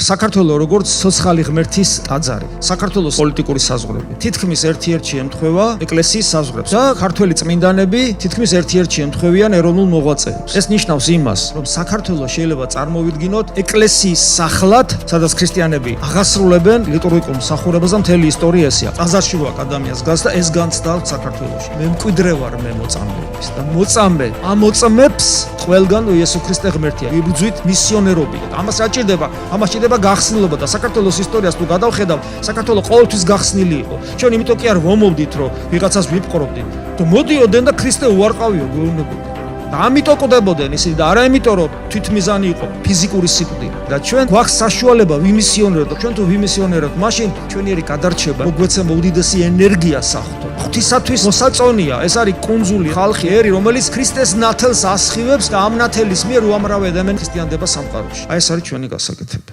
საქართველოს როგორც სოციალური ღმერთის ტაძარი, საქართველოს პოლიტიკური საზღვრები, თითქმის ერთ-ერთი ემთხვევა ეკლესიის საზღვრებს და ქართველი წმინდანები თითქმის ერთ-ერთი ემთხვევიან ეროვნულ მოღვაწეებს. ეს ნიშნავს იმას, რომ საქართველოს შეიძლება წარმოვიდგინოთ ეკლესიის სახლად, სადაც ქრისტიანები აღასრულებენ ლიტურგიკულ მსახურებას და მთელი ისტორია ესეა. ტაძარში ვაკ ადამიანს გას და ეს განცდა საქართველოში. მე მკვიდრე ვარ მე მოწამეების და მოწამე ამოწმებს ყველგან იესო ქრისტე ღმერთია. ვიბრძვით მისიონერობით. ამას აჭირდება გახსნილობა და საქართველოს ისტორიას თუ გადავხედავ, საქართველოს ყოველთვის გახსნილი იყო. ჩვენ იმიტომ კი არ ვომოვდით, რომ ვიღაცას ვიპყრობდით. თუ მოდიოდნენ და ქრისტე უარყავიო გვეუბნებოდნენ. და ამიტომ კვდებოდნენ ისინი და არა იმიტომ, რომ თვითმიზანი იყო ფიზიკური სიკვდილი. და ჩვენ გვაქვს საშუალება ვიმისიონეროთ და ჩვენ თუ ვიმისიონეროთ, მაშინ ჩვენიერი გადარჩება მოგვეცემა უდიდესი ენერგია საღვთო. ღვთისათვის მოსაწონია, ეს არის კუნძული, ხალხი, ერი, რომელიც ქრისტეს ნათელს ასხივებს და ამ ნათელის მიერ უამრავ ადამიანს ქრისტიანდება სამყაროში. აი ეს არის ჩვენი გასაკეთებელი.